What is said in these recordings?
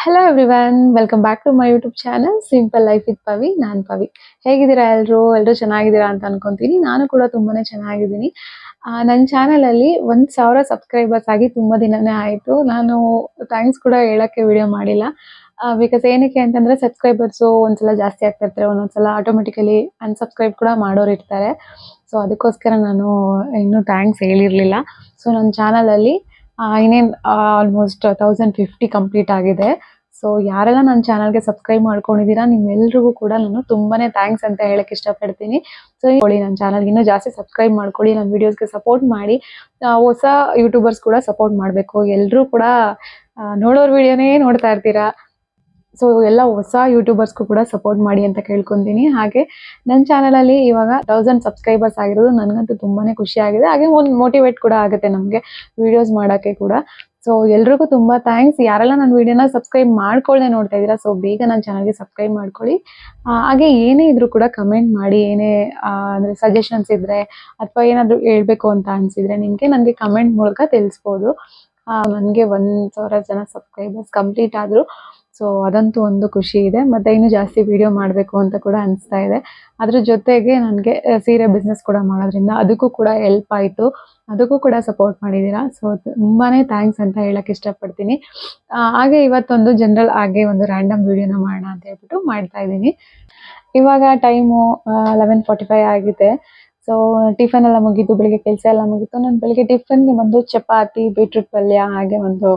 Hello everyone, welcome back to my YouTube channel simple life with Pavi. ನಾನು ಪವಿ. ಹೇಗಿದ್ದೀರಾ ಎಲ್ಲರೂ ಚೆನ್ನಾಗಿದ್ದೀರಾ ಅಂತ ಅನ್ಕೊಂತೀನಿ. ನಾನು ಕೂಡ ತುಂಬಾನೇ ಚೆನ್ನಾಗಿದ್ದೀನಿ. ನನ್ನ ಚಾನಲಲ್ಲಿ 1,000 ಸಬ್ಸ್ಕ್ರೈಬರ್ಸ್ ಆಗಿ ತುಂಬ ದಿನನೇ ಆಯಿತು. ನಾನು ಥ್ಯಾಂಕ್ಸ್ ಕೂಡ ಹೇಳೋಕ್ಕೆ ವಿಡಿಯೋ ಮಾಡಿಲ್ಲ. ಬಿಕಾಸ್ ಏನಕ್ಕೆ ಅಂತಂದರೆ ಸಬ್ಸ್ಕ್ರೈಬರ್ಸು ಒಂದ್ಸಲ ಜಾಸ್ತಿ ಆಗ್ತಾ ಇರ್ತಾರೆ, ಒಂದೊಂದ್ಸಲ ಆಟೋಮೆಟಿಕಲಿ ಅನ್ಸಬ್ಸ್ಕ್ರೈಬ್ ಕೂಡ ಮಾಡೋರು ಇರ್ತಾರೆ. ಸೊ ಅದಕ್ಕೋಸ್ಕರ ನಾನು ಇನ್ನೂ ಥ್ಯಾಂಕ್ಸ್ ಹೇಳಿರಲಿಲ್ಲ. ಸೊ ನನ್ನ ಚಾನಲಲ್ಲಿ ಇನ್ನೇನು ಆಲ್ಮೋಸ್ಟ್ 1050 ಕಂಪ್ಲೀಟ್ ಆಗಿದೆ. ಸೊ ಯಾರೆಲ್ಲ ನನ್ನ ಚಾನಲ್ಗೆ ಸಬ್ಸ್ಕ್ರೈಬ್ ಮಾಡ್ಕೊಂಡಿದ್ದೀರಾ ನಿಮ್ಮೆಲ್ರಿಗೂ ಕೂಡ ನಾನು ತುಂಬಾನೇ ಥ್ಯಾಂಕ್ಸ್ ಅಂತ ಹೇಳಕ್ ಇಷ್ಟಪಡ್ತೀನಿ. ಸೊ ನನ್ನ ಚಾನಲ್ಗೆ ಇನ್ನೂ ಜಾಸ್ತಿ ಸಬ್ಸ್ಕ್ರೈಬ್ ಮಾಡ್ಕೊಳ್ಳಿ, ನನ್ನ ವಿಡಿಯೋಸ್ಗೆ ಸಪೋರ್ಟ್ ಮಾಡಿ. ಹೊಸ ಯೂಟ್ಯೂಬರ್ಸ್ ಕೂಡ ಸಪೋರ್ಟ್ ಮಾಡಬೇಕು. ಎಲ್ಲರೂ ಕೂಡ ನೋಡೋರ್ ವಿಡಿಯೋನೇ ನೋಡ್ತಾ ಇರ್ತೀರಾ. ಸೊ ಎಲ್ಲ ಹೊಸ ಯೂಟ್ಯೂಬರ್ಸ್ಗೂ ಕೂಡ ಸಪೋರ್ಟ್ ಮಾಡಿ ಅಂತ ಕೇಳ್ಕೊತೀನಿ. ಹಾಗೆ ನನ್ನ ಚಾನಲಲ್ಲಿ ಇವಾಗ 1000 ಸಬ್ಸ್ಕ್ರೈಬರ್ಸ್ ಆಗಿರೋದು ನನಗಂತೂ ತುಂಬಾನೇ ಖುಷಿ ಆಗಿದೆ. ಹಾಗೆ ಒಂದು ಮೋಟಿವೇಟ್ ಕೂಡ ಆಗುತ್ತೆ ನಮಗೆ ವಿಡಿಯೋಸ್ ಮಾಡೋಕ್ಕೆ ಕೂಡ. ಸೊ ಎಲ್ರಿಗೂ ತುಂಬ ಥ್ಯಾಂಕ್ಸ್. ಯಾರೆಲ್ಲ ನನ್ನ ವಿಡಿಯೋನ ಸಬ್ಸ್ಕ್ರೈಬ್ ಮಾಡ್ಕೊಳ್ಳದೆ ನೋಡ್ತಾ ಇದ್ದೀರಾ, ಸೊ ಬೇಗ ನನ್ನ ಚಾನಲ್ಗೆ ಸಬ್ಸ್ಕ್ರೈಬ್ ಮಾಡ್ಕೊಳ್ಳಿ. ಹಾಗೆ ಏನೇ ಇದ್ರೂ ಕೂಡ ಕಮೆಂಟ್ ಮಾಡಿ. ಏನೇ ಅಂದರೆ ಸಜೆಷನ್ಸ್ ಇದ್ದರೆ ಅಥವಾ ಏನಾದರೂ ಹೇಳ್ಬೇಕು ಅಂತ ಅನಿಸಿದರೆ ನನಗೆ ಕಮೆಂಟ್ ಮೂಲಕ ತಿಳಿಸ್ಬೋದು. ನನಗೆ 1,000 ಜನ ಸಬ್ಸ್ಕ್ರೈಬರ್ಸ್ ಕಂಪ್ಲೀಟ್ ಆದರು. ಸೊ ಅದಂತೂ ಒಂದು ಖುಷಿ ಇದೆ. ಮತ್ತು ಇನ್ನೂ ಜಾಸ್ತಿ ವಿಡಿಯೋ ಮಾಡಬೇಕು ಅಂತ ಕೂಡ ಅನಿಸ್ತಾ ಇದೆ. ಅದ್ರ ಜೊತೆಗೆ ನನಗೆ ಸೀರೆ ಬಿಸ್ನೆಸ್ ಕೂಡ ಮಾಡೋದ್ರಿಂದ ಅದಕ್ಕೂ ಕೂಡ ಹೆಲ್ಪ್ ಆಯಿತು. ಅದಕ್ಕೂ ಕೂಡ ಸಪೋರ್ಟ್ ಮಾಡಿದ್ದೀರಾ. ಸೊ ತುಂಬಾ ಥ್ಯಾಂಕ್ಸ್ ಅಂತ ಹೇಳಕ್ಕೆ ಇಷ್ಟಪಡ್ತೀನಿ. ಹಾಗೆ ಇವತ್ತೊಂದು ಜನರಲ್ ಆಗಿ ಒಂದು ರ್ಯಾಂಡಮ್ ವಿಡಿಯೋನ ಮಾಡೋಣ ಅಂತ ಹೇಳ್ಬಿಟ್ಟು ಮಾಡ್ತಾ ಇದ್ದೀನಿ. ಇವಾಗ ಟೈಮು 11:45 ಆಗಿದೆ. ಸೊ ಟಿಫನ್ ಎಲ್ಲ ಮುಗೀತು, ಬೆಳಿಗ್ಗೆ ಕೆಲಸ ಎಲ್ಲ ಮುಗೀತು. ನಾನು ಬೆಳಿಗ್ಗೆ ಟಿಫನ್ಗೆ ಬಂದು ಚಪಾತಿ, ಬೀಟ್ರೂಟ್ ಪಲ್ಯ, ಹಾಗೆ ಒಂದು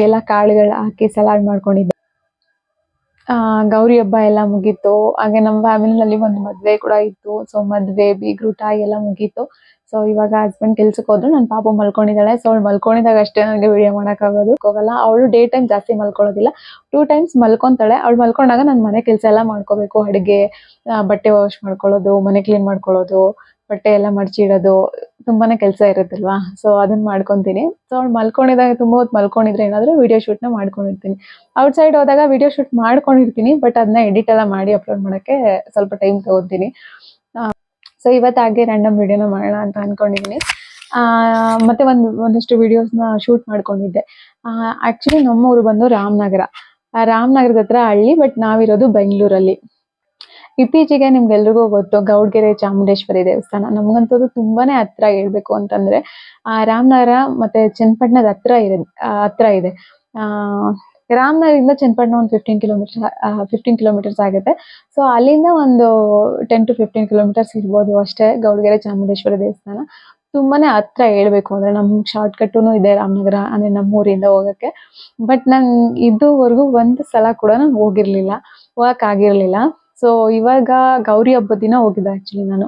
ಎಲ್ಲ ಕಾಳುಗಳು ಹಾಕಿ ಸಲಾಡ್ ಮಾಡ್ಕೊಂಡಿದ್ದೆ. ಗೌರಿ ಹಬ್ಬ ಎಲ್ಲ ಮುಗೀತು. ಹಾಗೆ ನಮ್ಮ ಫ್ಯಾಮಿಲಿನಲ್ಲಿ ಒಂದು ಮದುವೆ ಕೂಡ ಇತ್ತು. ಸೊ ಮದುವೆ, ಬೀಗ್ರೂಟ ಎಲ್ಲ ಮುಗೀತು. ಸೊ ಇವಾಗ ಹಸ್ಬೆಂಡ್ ಕೆಲ್ಸಕ್ಕೆ ಹೋದ್ರು, ನನ್ನ ಪಾಪು ಮಲ್ಕೊಂಡಿದ್ದಾಳೆ. ಸೊ ಅವಳು ಮಲ್ಕೊಂಡಿದ್ದಾಗ ಅಷ್ಟೇ ನನಗೆ ವಿಡಿಯೋ ಮಾಡೋಕ್ಕಾಗೋಲ್ಲ. ಅವಳು ಡೇ ಟೈಮ್ ಜಾಸ್ತಿ ಮಲ್ಕೊಳ್ಳೋದಿಲ್ಲ, 2 ಟೈಮ್ಸ್ ಮಲ್ಕೊತಾಳೆ. ಅವಳು ಮಲ್ಕೊಂಡಾಗ ನಾನು ಮನೆ ಕೆಲಸ ಎಲ್ಲ ಮಾಡ್ಕೋಬೇಕು. ಅಡುಗೆ, ಬಟ್ಟೆ ವಾಶ್ ಮಾಡ್ಕೊಳ್ಳೋದು, ಮನೆ ಕ್ಲೀನ್ ಮಾಡ್ಕೊಳ್ಳೋದು, ಬಟ್ಟೆ ಎಲ್ಲ ಮಡಚಿಡೋದು, ತುಂಬಾ ಕೆಲಸ ಇರುತ್ತಲ್ವಾ. ಸೊ ಅದನ್ನ ಮಾಡ್ಕೊತೀನಿ. ಸೊ ಅವ್ಳು ಮಲ್ಕೊಂಡಿದ್ದಾಗ ತುಂಬ ಹೊತ್ತು ಮಲ್ಕೊಂಡಿದ್ರೆ ಏನಾದರೂ ವಿಡಿಯೋ ಶೂಟ್ನ ಮಾಡ್ಕೊಂಡಿರ್ತೀನಿ. ಔಟ್ಸೈಡ್ ಹೋದಾಗ ವಿಡಿಯೋ ಶೂಟ್ ಮಾಡ್ಕೊಂಡಿರ್ತೀನಿ, ಬಟ್ ಅದನ್ನ ಎಡಿಟ್ ಎಲ್ಲ ಮಾಡಿ ಅಪ್ಲೋಡ್ ಮಾಡೋಕ್ಕೆ ಸ್ವಲ್ಪ ಟೈಮ್ ತೊಗೊತೀನಿ. ಸೊ ಇವತ್ತು ಹಾಗೆ ರ್ಯಾಂಡಮ್ ವಿಡಿಯೋನ ಮಾಡೋಣ ಅಂತ ಅಂದ್ಕೊಂಡಿದ್ದೀನಿ. ಮತ್ತು ಒಂದಷ್ಟು ವಿಡಿಯೋಸ್ನ ಶೂಟ್ ಮಾಡ್ಕೊಂಡಿದ್ದೆ. ಆ್ಯಕ್ಚುಲಿ ನಮ್ಮೂರು ಬಂದು ರಾಮನಗರ. ರಾಮನಗರದ ಹತ್ರ ಹಳ್ಳಿ, ಬಟ್ ನಾವಿರೋದು ಬೆಂಗಳೂರಲ್ಲಿ. ಇತ್ತೀಚೆಗೆ ನಿಮ್ಗೆಲ್ರಿಗೂ ಗೊತ್ತು ಗೌಡ್ಗೆರೆ ಚಾಮುಂಡೇಶ್ವರಿ ದೇವಸ್ಥಾನ ನಮಗಂತೂ ತುಂಬಾನೇ ಹತ್ರ. ಹೇಳ್ಬೇಕು ಅಂತಂದ್ರೆ ರಾಮನಗರ ಮತ್ತೆ ಚನ್ನಪಟ್ಟಣದ ಹತ್ರ ಇದೆ. ರಾಮನಗರದಿಂದ ಚನ್ನಪಟ್ಟಣ ಒಂದು 15 ಕಿಲೋಮೀಟರ್ಸ್ ಆಗುತ್ತೆ. ಸೊ ಅಲ್ಲಿಂದ ಒಂದು 10 to 15 ಕಿಲೋಮೀಟರ್ಸ್ ಇರ್ಬೋದು ಅಷ್ಟೇ ಗೌಡ್ಗೆರೆ ಚಾಮುಂಡೇಶ್ವರಿ ದೇವಸ್ಥಾನ. ತುಂಬಾನೇ ಹತ್ರ ಹೇಳ್ಬೇಕು ಅಂದ್ರೆ. ನಮ್ಗೆ ಶಾರ್ಟ್ ಕಟ್ಟೂ ಇದೆ ರಾಮನಗರ ಅಂದ್ರೆ ನಮ್ಮೂರಿಂದ ಹೋಗಕ್ಕೆ. ಬಟ್ ನಾನು ಇದುವರೆಗೂ ಒಂದು ಸಲ ಕೂಡ ನಾನು ಹೋಗಕ್ಕಾಗಿರ್ಲಿಲ್ಲ. ಸೊ ಇವಾಗ ಗೌರಿ ಹಬ್ಬದ ದಿನ ಹೋಗಿದ್ದೆ ಆಕ್ಚುಲಿ ನಾನು.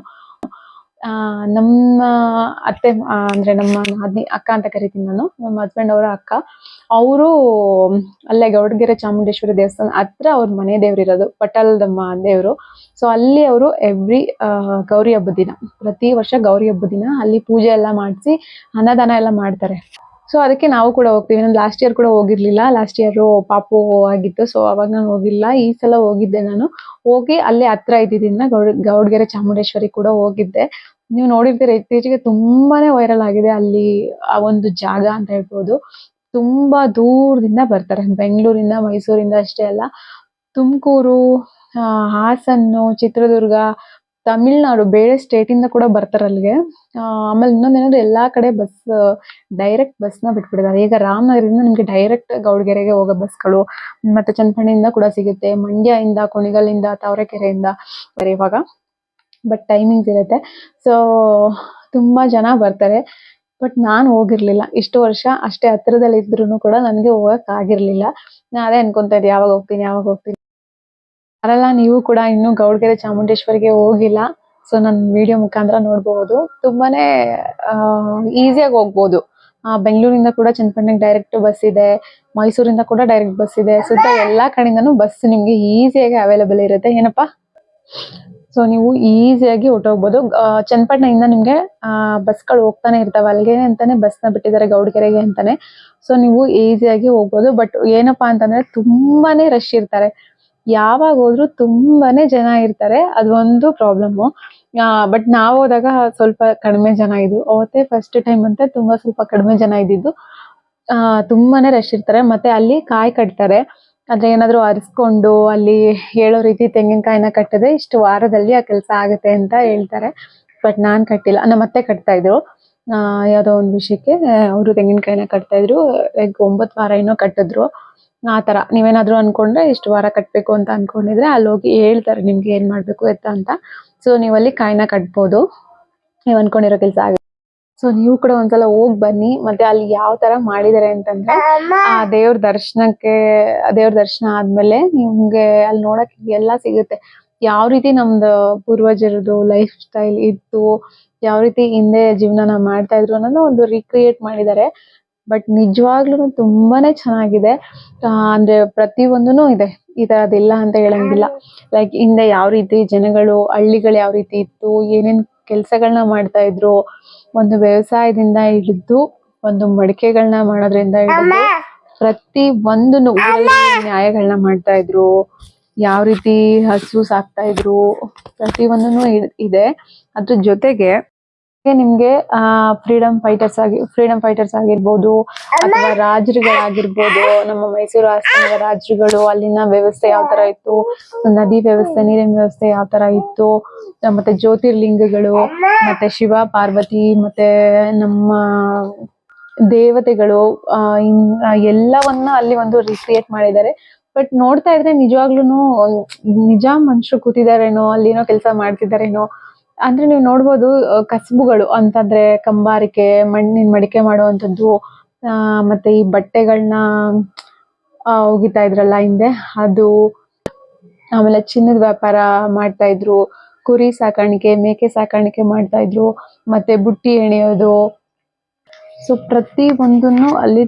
ನಮ್ಮ ಅತ್ತೆ ಅಂದ್ರೆ ನಮ್ಮ ನಾದಿನಿ ಅಕ್ಕ ಅಂತ ಕರಿತೀನಿ ನಾನು, ನಮ್ಮ ಹಸ್ಬೆಂಡ್ ಅವರ ಅಕ್ಕ. ಅವರು ಅಲ್ಲೇ ಗೌಡಗೆರೆ ಚಾಮುಂಡೇಶ್ವರಿ ದೇವಸ್ಥಾನ ಹತ್ರ ಅವ್ರ ಮನೆ ದೇವ್ರಿರೋದು, ಪಟಲ್ದಮ್ಮ ದೇವರು. ಸೊ ಅಲ್ಲಿ ಅವರು ಎವ್ರಿ ಗೌರಿ ಹಬ್ಬದ ದಿನ, ಪ್ರತಿ ವರ್ಷ ಗೌರಿ ಹಬ್ಬದ ದಿನ ಅಲ್ಲಿ ಪೂಜೆ ಎಲ್ಲ ಮಾಡಿಸಿ ಅನ್ನದಾನ ಎಲ್ಲ ಮಾಡ್ತಾರೆ. ಸೊ ಅದಕ್ಕೆ ನಾವು ಕೂಡ ಹೋಗ್ತೀವಿ. ನಾನು ಲಾಸ್ಟ್ ಇಯರ್ ಕೂಡ ಹೋಗಿರ್ಲಿಲ್ಲ. ಲಾಸ್ಟ್ ಇಯರ್ ಪಾಪು ಆಗಿತ್ತು. ಸೊ ಅವಾಗ ನಾನು ಹೋಗಿಲ್ಲ. ಈ ಸಲ ಹೋಗಿದ್ದೆ ನಾನು. ಹೋಗಿ ಅಲ್ಲೇ ಹತ್ರ ಇದ್ದಿದ್ದರಿಂದ ಗೌಡ್ಗೆರೆ ಚಾಮುಂಡೇಶ್ವರಿ ಕೂಡ ಹೋಗಿದ್ದೆ. ನೀವು ನೋಡಿರ್ತೀರ ಇತ್ತೀಚೆಗೆ ತುಂಬಾನೇ ವೈರಲ್ ಆಗಿದೆ ಅಲ್ಲಿ ಆ ಒಂದು ಜಾಗ ಅಂತ ಹೇಳ್ಬೋದು. ತುಂಬಾ ದೂರದಿಂದ ಬರ್ತಾರೆ, ಬೆಂಗಳೂರಿಂದ, ಮೈಸೂರಿಂದ ಅಷ್ಟೇ ಅಲ್ಲ, ತುಮಕೂರು, ಹಾಸನ್ನು, ಚಿತ್ರದುರ್ಗ, ತಮಿಳ್ನಾಡು, ಬೇರೆ ಸ್ಟೇಟ್ ಇಂದ ಕೂಡ ಬರ್ತಾರೆ ಅಲ್ಲಿಗೆ. ಆಮೇಲೆ ಇನ್ನೊಂದೇನಂದ್ರೆ ಎಲ್ಲಾ ಕಡೆ ಡೈರೆಕ್ಟ್ ಬಸ್ನ ಬಿಟ್ಬಿಟ್ಟಿದ್ದಾರೆ. ಈಗ ರಾಮನಗರದಿಂದ ನಿಮ್ಗೆ ಡೈರೆಕ್ಟ್ ಗೌಡ್ಗೆರೆಗೆ ಹೋಗೋ ಬಸ್ಗಳು, ಮತ್ತೆ ಚನ್ನಪಟ್ಟಣದಿಂದ ಕೂಡ ಸಿಗುತ್ತೆ, ಮಂಡ್ಯದಿಂದ, ಕುಣಿಗಲ್ಲಿಂದ, ತಾವರೆಕೆರೆಯಿಂದ ಇವಾಗ. ಬಟ್ ಟೈಮಿಂಗ್ಸ್ ಇರುತ್ತೆ. ಸೊ ತುಂಬಾ ಜನ ಬರ್ತಾರೆ. ಬಟ್ ನಾನು ಹೋಗಿರ್ಲಿಲ್ಲ. ಇಷ್ಟು ವರ್ಷ ಅಷ್ಟೇ ಹತ್ರದಲ್ಲಿ ಇದ್ರೂ ಕೂಡ ನನಗೆ ಹೋಗಕ್ ಆಗಿರ್ಲಿಲ್ಲ. ನಾನು ಅದೇ ಅನ್ಕೊಂತಾ ಇದ್ದೆ ಯಾವಾಗ ಹೋಗ್ತೀನಿ. ಯಾರೆಲ್ಲ ನೀವು ಕೂಡ ಇನ್ನೂ ಗೌಡ್ಗೆರೆ ಚಾಮುಂಡೇಶ್ವರಿಗೆ ಹೋಗಿಲ್ಲ, ಸೊ ನನ್ನ ವಿಡಿಯೋ ಮುಖಾಂತರ ನೋಡ್ಬೋದು. ತುಂಬಾನೇ ಈಸಿಯಾಗಿ ಹೋಗ್ಬೋದು. ಬೆಂಗಳೂರಿಂದ ಕೂಡ ಚನ್ನಪಟ್ಟಣಕ್ಕೆ ಡೈರೆಕ್ಟ್ ಬಸ್ ಇದೆ, ಮೈಸೂರಿಂದ ಕೂಡ ಡೈರೆಕ್ಟ್ ಬಸ್ ಇದೆ. ಸುತ್ತ ಎಲ್ಲಾ ಕಡೆಯಿಂದನೂ ಬಸ್ ನಿಮ್ಗೆ ಈಸಿಯಾಗಿ ಅವೈಲೇಬಲ್ ಇರುತ್ತೆ. ಏನಪ್ಪಾ, ಸೊ ನೀವು ಈಸಿಯಾಗಿ ಹೊರಟೋಗ್ಬೋದು. ಚನ್ನಪಟ್ಟಣದಿಂದ ನಿಮ್ಗೆ ಬಸ್ಗಳು ಹೋಗ್ತಾನೆ ಇರ್ತಾವೆ. ಅಲ್ಲಿಗೆ ಅಂತಾನೆ ಬಸ್ನ ಬಿಟ್ಟಿದ್ದಾರೆ ಗೌಡ್ಗೆರೆಗೆ ಅಂತಾನೆ. ಸೊ ನೀವು ಈಸಿಯಾಗಿ ಹೋಗ್ಬೋದು. ಬಟ್ ಏನಪ್ಪಾ ಅಂತಂದ್ರೆ ತುಂಬಾನೇ ರಶ್ ಇರ್ತಾರೆ. ಯಾವಾಗ ಹೋದ್ರು ತುಂಬಾನೇ ಜನ ಇರ್ತಾರೆ, ಅದು ಒಂದು ಪ್ರಾಬ್ಲಮ್ಮು. ಬಟ್ ನಾವು ಹೋದಾಗ ಸ್ವಲ್ಪ ಕಡಿಮೆ ಜನ ಇದ್ರು. ಅವತ್ತೇ ಫಸ್ಟ್ ಟೈಮ್ ಅಂತ ಸ್ವಲ್ಪ ಕಡಿಮೆ ಜನ ಇದ್ದಿದ್ದು. ತುಂಬಾನೇ ರಶ್ ಇರ್ತಾರೆ. ಮತ್ತೆ ಅಲ್ಲಿ ಕಾಯಿ ಕಟ್ತಾರೆ. ಆದ್ರೆ ಏನಾದ್ರು ಅರಿಸ್ಕೊಂಡು ಅಲ್ಲಿ ಹೇಳೋ ರೀತಿ ತೆಂಗಿನಕಾಯಿನ ಕಟ್ಟಿದ್ರೆ ಇಷ್ಟು ವಾರದಲ್ಲಿ ಆ ಕೆಲಸ ಆಗುತ್ತೆ ಅಂತ ಹೇಳ್ತಾರೆ. ಬಟ್ ನಾನ್ ಕಟ್ಟಿಲ್ಲ, ನಮ್ಮ ಅತ್ತೆ ಕಟ್ತಾ ಇದ್ರು. ಯಾವ್ದೋ ಒಂದು ವಿಷಯಕ್ಕೆ ಅವರು ತೆಂಗಿನಕಾಯಿನ ಕಟ್ತಾ ಇದ್ರು. ಈಗ 9 ವಾರ ಏನೋ ಕಟ್ಟಿದ್ರು. ಆ ತರ ನೀವೇನಾದ್ರೂ ಅನ್ಕೊಂಡ್ರೆ ಇಷ್ಟು ವಾರ ಕಟ್ಬೇಕು ಅಂತ ಅನ್ಕೊಂಡಿದ್ರೆ ಅಲ್ಲಿ ಹೋಗಿ ಹೇಳ್ತಾರೆ ನಿಮ್ಗೆ ಏನ್ ಮಾಡ್ಬೇಕು ಎತ್ತ ಅಂತ. ಸೊ ನೀವ್ ಅಲ್ಲಿ ಕಾಯಿನ ಕಟ್ಬೋದು, ನೀವ್ ಅನ್ಕೊಂಡಿರೋ ಕೆಲಸ ಆಗುತ್ತೆ. ಸೊ ನೀವು ಕೂಡ ಒಂದ್ಸಲ ಹೋಗ್ ಬನ್ನಿ. ಮತ್ತೆ ಅಲ್ಲಿ ಯಾವ ತರ ಮಾಡಿದಾರೆ ಅಂತಂದ್ರೆ ಆ ದೇವ್ರ ದರ್ಶನ ಆದ್ಮೇಲೆ ನಿಮ್ಗೆ ಅಲ್ಲಿ ನೋಡಕ್ ಎಲ್ಲಾ ಸಿಗುತ್ತೆ. ಯಾವ ರೀತಿ ನಮ್ದು ಪೂರ್ವಜರದು ಲೈಫ್ ಸ್ಟೈಲ್ ಇತ್ತು, ಯಾವ ರೀತಿ ಹಿಂದೆ ಜೀವನನ ಮಾಡ್ತಾ ಇದ್ರು ಅನ್ನೋದು ಒಂದು ರೀಕ್ರಿಯೇಟ್ ಮಾಡಿದ್ದಾರೆ. ಬಟ್ ನಿಜವಾಗ್ಲೂ ತುಂಬಾನೇ ಚೆನ್ನಾಗಿದೆ. ಅಂದ್ರೆ ಪ್ರತಿ ಒಂದೂನು ಇದೆ, ಈ ತರದಿಲ್ಲ ಅಂತ ಹೇಳಂಗಿಲ್ಲ. ಲೈಕ್ ಹಿಂದೆ ಯಾವ ರೀತಿ ಜನಗಳು, ಹಳ್ಳಿಗಳು ಯಾವ ರೀತಿ ಇತ್ತು, ಏನೇನ್ ಕೆಲ್ಸಗಳನ್ನ ಮಾಡ್ತಾ ಇದ್ರು, ಒಂದು ವ್ಯವಸಾಯದಿಂದ ಹಿಡಿದು ಒಂದು ಮಡಿಕೆಗಳನ್ನ ಮಾಡೋದ್ರಿಂದ ಹಿಡಿದು ಪ್ರತಿ ಒಂದು ನ್ಯಾಯಗಳನ್ನ ಮಾಡ್ತಾ ಇದ್ರು, ಯಾವ ರೀತಿ ಹಸು ಸಾಕ್ತಾ ಇದ್ರು, ಪ್ರತಿ ಒಂದೂನು ಇದೆ. ಅದ್ರ ಜೊತೆಗೆ ನಿಮ್ಗೆ ಫ್ರೀಡಮ್ ಫೈಟರ್ಸ್ ಆಗಿರ್ಬೋದು ಅಥವಾ ರಾಜರುಗಳಾಗಿರ್ಬೋದು, ನಮ್ಮ ಮೈಸೂರು ಆಸ್ಥಾನದ ರಾಜರುಗಳು, ಅಲ್ಲಿನ ವ್ಯವಸ್ಥೆ ಯಾವ ತರ ಇತ್ತು, ನದಿ ವ್ಯವಸ್ಥೆ, ನೀರಿನ ವ್ಯವಸ್ಥೆ ಯಾವ ತರ ಇತ್ತು, ಮತ್ತೆ ಜ್ಯೋತಿರ್ಲಿಂಗಗಳು, ಮತ್ತೆ ಶಿವ ಪಾರ್ವತಿ, ಮತ್ತೆ ನಮ್ಮ ದೇವತೆಗಳು, ಎಲ್ಲವನ್ನ ಅಲ್ಲಿ ಒಂದು ರೀಕ್ರಿಯೇಟ್ ಮಾಡಿದ್ದಾರೆ. ಬಟ್ ನೋಡ್ತಾ ಇದ್ರೆ ನಿಜವಾಗ್ಲೂನು ನಿಜ ಮನುಷ್ಯರು ಕೂತಿದಾರೇನೋ, ಅಲ್ಲಿ ಏನೋ ಕೆಲಸ ಮಾಡ್ತಿದಾರೇನೋ. ಅಂದ್ರೆ ನೀವು ನೋಡ್ಬೋದು ಕಸಬುಗಳು ಅಂತಂದ್ರೆ ಕಂಬಾರಿಕೆ, ಮಣ್ಣಿನ ಮಡಿಕೆ ಮಾಡುವಂತದ್ದು, ಮತ್ತೆ ಈ ಬಟ್ಟೆಗಳನ್ನ ಒಗಿತಾ ಇದ್ರಲ್ಲ ಹಿಂದೆ ಅದು, ಆಮೇಲೆ ಚಿನ್ನದ ವ್ಯಾಪಾರ ಮಾಡ್ತಾ ಇದ್ರು, ಕುರಿ ಸಾಕಾಣಿಕೆ, ಮೇಕೆ ಸಾಕಾಣಿಕೆ ಮಾಡ್ತಾ ಇದ್ರು, ಮತ್ತೆ ಬುಟ್ಟಿ ಎಣಿಯೋದು. ಸೊ ಪ್ರತಿ ಒಂದನ್ನು ಅಲ್ಲಿ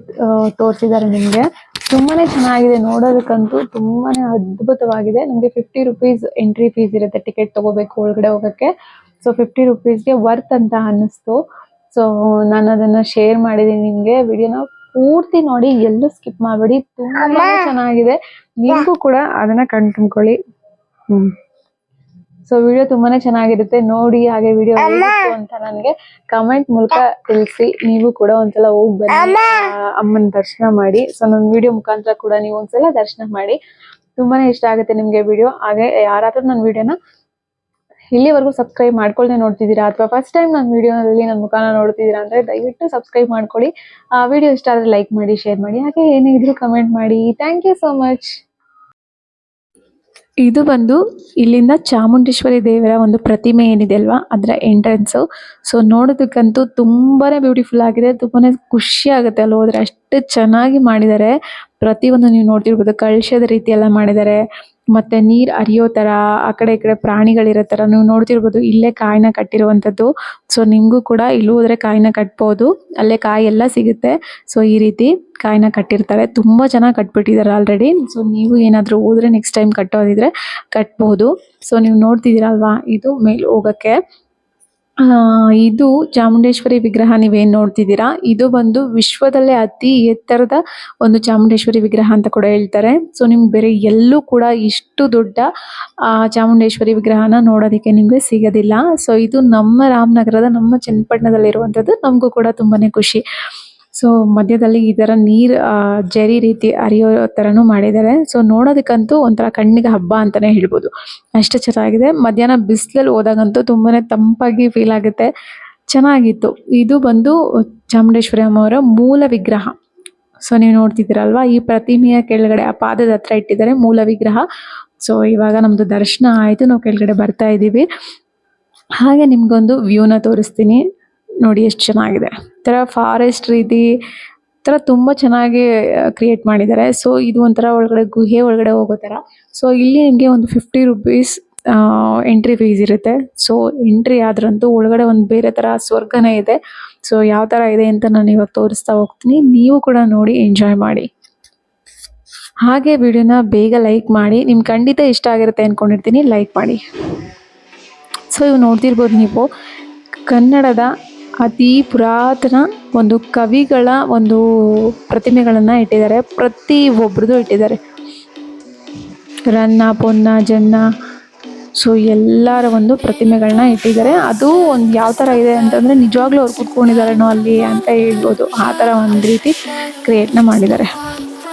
ತೋರಿಸಿದ್ದಾರೆ ನಿಮ್ಗೆ. ತುಂಬಾನೇ ಚೆನ್ನಾಗಿದೆ ನೋಡೋದಕ್ಕಂತೂ, ತುಂಬಾನೇ ಅದ್ಭುತವಾಗಿದೆ. ನಿಮ್ಗೆ 50 ರುಪೀಸ್ ಎಂಟ್ರಿ ಫೀಸ್ ಇರುತ್ತೆ, ಟಿಕೆಟ್ ತಗೋಬೇಕು ಒಳಗಡೆ ಹೋಗಕ್ಕೆ. ಸೊ 50 ರುಪೀಸ್ಗೆ ವರ್ತ್ ಅಂತ ಅನ್ನಿಸ್ತು. ಸೊ ನಾನು ಅದನ್ನ ಶೇರ್ ಮಾಡಿದೀನಿ ನಿಮ್ಗೆ. ವಿಡಿಯೋನ ಪೂರ್ತಿ ನೋಡಿ, ಎಲ್ಲೂ ಸ್ಕಿಪ್ ಮಾಡಬೇಡಿ, ತುಂಬಾ ಚೆನ್ನಾಗಿದೆ. ನಿಮ್ಗೂ ಕೂಡ ಅದನ್ನ ಕಣ್ತುಂಬ್ಕೊಳ್ಳಿ. ಸೊ ವಿಡಿಯೋ ತುಂಬಾನೇ ಚೆನ್ನಾಗಿರುತ್ತೆ ನೋಡಿ. ಹಾಗೆ ವಿಡಿಯೋ ಹೇಗಿತ್ತು ಅಂತ ನನಗೆ ಕಮೆಂಟ್ ಮೂಲಕ ತಿಳಿಸಿ. ನೀವು ಕೂಡ ಒಂದ್ಸಲ ಹೋಗಿ ಬನ್ನಿ, ಅಮ್ಮನ ದರ್ಶನ ಮಾಡಿ. ಸೊ ನನ್ನ ವಿಡಿಯೋ ಮುಖಾಂತರ ಕೂಡ ನೀವು ಒಂದ್ಸಲ ದರ್ಶನ ಮಾಡಿ. ತುಂಬಾನೇ ಇಷ್ಟ ಆಗುತ್ತೆ ನಿಮ್ಗೆ ವಿಡಿಯೋ. ಹಾಗೆ ಯಾರಾದ್ರೂ ನನ್ನ ವಿಡಿಯೋನ ಇಲ್ಲಿವರೆಗೂ ಸಬ್ಸ್ಕ್ರೈಬ್ ಮಾಡ್ಕೊಳ್ದೆ ನೋಡ್ತಿದ್ದೀರಾ ಅಥವಾ ಫಸ್ಟ್ ಟೈಮ್ ನನ್ನ ವಿಡಿಯೋನಲ್ಲಿ ನನ್ನ ಮುಖಾನ ನೋಡ್ತಿದ್ದೀರಾ ಅಂದ್ರೆ ದಯವಿಟ್ಟು ಸಬ್ಸ್ಕ್ರೈಬ್ ಮಾಡ್ಕೊಳ್ಳಿ. ವಿಡಿಯೋ ಇಷ್ಟ ಆದ್ರೆ ಲೈಕ್ ಮಾಡಿ, ಶೇರ್ ಮಾಡಿ, ಹಾಗೆ ಏನೇ ಇದ್ರೂ ಕಮೆಂಟ್ ಮಾಡಿ. Thank you so much. ಇದು ಬಂದು ಇಲ್ಲಿಂದ ಚಾಮುಂಡೇಶ್ವರಿ ದೇವರ ಒಂದು ಪ್ರತಿಮೆ ಏನಿದೆ ಅಲ್ವಾ, ಅದರ ಎಂಟ್ರೆನ್ಸು. ಸೊ ನೋಡೋದಕ್ಕಂತೂ ತುಂಬಾನೇ ಬ್ಯೂಟಿಫುಲ್ ಆಗಿದೆ, ತುಂಬಾನೇ ಖುಷಿ ಆಗುತ್ತೆ ಅಲ್ಲಿ ಹೋದ್ರೆ, ಅಷ್ಟು ಚೆನ್ನಾಗಿ ಮಾಡಿದ್ದಾರೆ. ಪ್ರತಿಯೊಂದು ನೀವು ನೋಡ್ತಿರ್ಬೋದು, ಕಳಶದ ರೀತಿ ಎಲ್ಲ ಮಾಡಿದ್ದಾರೆ. ಮತ್ತೆ ನೀರ್ ಹರಿಯೋ ತರ, ಆ ಕಡೆ ಈ ಕಡೆ ಪ್ರಾಣಿಗಳಿರೋ ತರ ನೀವು ನೋಡ್ತಿರ್ಬೋದು. ಇಲ್ಲೇ ಕಾಯಿನ ಕಟ್ಟಿರುವಂತದ್ದು. ಸೊ ನಿಮ್ಗೂ ಕೂಡ ಇಲ್ಲಿ ಹೋದ್ರೆ ಕಾಯಿನ ಕಟ್ಬೋದು, ಅಲ್ಲೇ ಕಾಯಿ ಎಲ್ಲ ಸಿಗುತ್ತೆ. ಸೊ ಈ ರೀತಿ ಕಾಯಿನ ಕಟ್ಟಿರ್ತಾರೆ, ತುಂಬಾ ಚೆನ್ನಾಗಿ ಕಟ್ಬಿಟ್ಟಿದ್ದಾರೆ ಆಲ್ರೆಡಿ. ಸೊ ನೀವು ಏನಾದ್ರೂ ಹೋದ್ರೆ ನೆಕ್ಸ್ಟ್ ಟೈಮ್ ಕಟ್ಟೋದಿದ್ರೆ ಕಟ್ಬಹುದು. ಸೊ ನೀವು ನೋಡ್ತಿದ್ದೀರಲ್ವಾ, ಇದು ಮೇಲೆ ಹೋಗಕ್ಕೆ. ಇದು ಚಾಮುಂಡೇಶ್ವರಿ ವಿಗ್ರಹ ನೀವೇನ್ ನೋಡ್ತಿದ್ದೀರಾ, ಇದು ಬಂದು ವಿಶ್ವದಲ್ಲೇ ಅತಿ ಎತ್ತರದ ಒಂದು ಚಾಮುಂಡೇಶ್ವರಿ ವಿಗ್ರಹ ಅಂತ ಕೂಡ ಹೇಳ್ತಾರೆ. ಸೊ ನಿಮ್ಗೆ ಬೇರೆ ಎಲ್ಲೂ ಕೂಡ ಇಷ್ಟು ದೊಡ್ಡ ಚಾಮುಂಡೇಶ್ವರಿ ವಿಗ್ರಹನ ನೋಡೋದಕ್ಕೆ ನಿಮ್ಗೆ ಸಿಗೋದಿಲ್ಲ. ಸೊ ಇದು ನಮ್ಮ ರಾಮನಗರದ, ನಮ್ಮ ಚನ್ನಪಟ್ಟಣದಲ್ಲಿರುವಂಥದ್ದು. ನಮಗೂ ಕೂಡ ತುಂಬಾನೇ ಖುಷಿ. ಸೊ ಮಧ್ಯದಲ್ಲಿ ಈ ತರ ನೀರ್ ಜರಿ ರೀತಿ ಹರಿಯೋ ತರನು ಮಾಡಿದ್ದಾರೆ. ಸೊ ನೋಡೋದಕ್ಕಂತೂ ಒಂಥರ ಕಣ್ಣಿಗೆ ಹಬ್ಬ ಅಂತಾನೆ ಹೇಳ್ಬೋದು, ಅಷ್ಟು ಚೆನ್ನಾಗಿದೆ. ಮಧ್ಯಾಹ್ನ ಬಿಸಿಲಲ್ಲಿ ಹೋದಾಗಂತೂ ತುಂಬಾನೇ ತಂಪಾಗಿ ಫೀಲ್ ಆಗುತ್ತೆ, ಚೆನ್ನಾಗಿತ್ತು. ಇದು ಬಂದು ಚಾಮುಂಡೇಶ್ವರಿ ಅಮ್ಮವರ ಮೂಲ ವಿಗ್ರಹ. ಸೊ ನೀವು ನೋಡ್ತಿದ್ದೀರಲ್ವಾ, ಈ ಪ್ರತಿಮೆಯ ಕೆಳಗಡೆ ಆ ಪಾದದ ಹತ್ರ ಇಟ್ಟಿದ್ದಾರೆ ಮೂಲ ವಿಗ್ರಹ. ಸೊ ಇವಾಗ ನಮ್ದು ದರ್ಶನ ಆಯ್ತು, ನಾವು ಕೆಳಗಡೆ ಬರ್ತಾ ಇದ್ದೀವಿ. ಹಾಗೆ ನಿಮ್ಗೊಂದು ವ್ಯೂನ ತೋರಿಸ್ತೀನಿ ನೋಡಿ, ಎಷ್ಟು ಚೆನ್ನಾಗಿದೆ. ಥರ ಫಾರೆಸ್ಟ್ ರೀತಿ ಥರ ತುಂಬ ಚೆನ್ನಾಗಿ ಕ್ರಿಯೇಟ್ ಮಾಡಿದ್ದಾರೆ. ಸೊ ಇದು ಒಂಥರ ಒಳಗಡೆ ಗುಹೆ ಒಳಗಡೆ ಹೋಗೋ ಥರ. ಸೊ ಇಲ್ಲಿ ನಿಮಗೆ ಒಂದು 50 ರುಪೀಸ್ ಎಂಟ್ರಿ ಫೀಸ್ ಇರುತ್ತೆ. ಸೊ ಎಂಟ್ರಿ ಆದ್ರಂತೂ ಒಳಗಡೆ ಒಂದು ಬೇರೆ ಥರ ಸ್ವರ್ಗನೇ ಇದೆ. ಸೊ ಯಾವ ಥರ ಇದೆ ಅಂತ ನಾನು ಇವಾಗ ತೋರಿಸ್ತಾ ಹೋಗ್ತೀನಿ, ನೀವು ಕೂಡ ನೋಡಿ ಎಂಜಾಯ್ ಮಾಡಿ. ಹಾಗೆ ವಿಡಿಯೋನ ಬೇಗ ಲೈಕ್ ಮಾಡಿ, ನಿಮ್ಗೆ ಖಂಡಿತ ಇಷ್ಟ ಆಗಿರುತ್ತೆ ಅಂದ್ಕೊಂಡಿರ್ತೀನಿ, ಲೈಕ್ ಮಾಡಿ. ಸೊ ಇವು ನೋಡ್ತಿರ್ಬೋದು ನೀವು, ಕನ್ನಡದ ಅತಿ ಪುರಾತನ ಒಂದು ಕವಿಗಳ ಒಂದು ಪ್ರತಿಮೆಗಳನ್ನು ಇಟ್ಟಿದ್ದಾರೆ. ಪ್ರತಿ ಒಬ್ರದ್ದು ಇಟ್ಟಿದ್ದಾರೆ. ರನ್ನ, ಪೊನ್ನ, ಜನ್ನ, ಸೊ ಎಲ್ಲರ ಒಂದು ಪ್ರತಿಮೆಗಳನ್ನ ಇಟ್ಟಿದ್ದಾರೆ. ಅದು ಒಂದು ಯಾವ ಥರ ಇದೆ ಅಂತಂದರೆ ನಿಜವಾಗ್ಲೂ ಅವ್ರು ಕುತ್ಕೊಂಡಿದ್ದಾರೇನೋ ಅಲ್ಲಿ ಅಂತ ಹೇಳ್ಬೋದು. ಆ ಥರ ಒಂದು ರೀತಿ ಕ್ರಿಯೇಟ್ನ ಮಾಡಿದ್ದಾರೆ.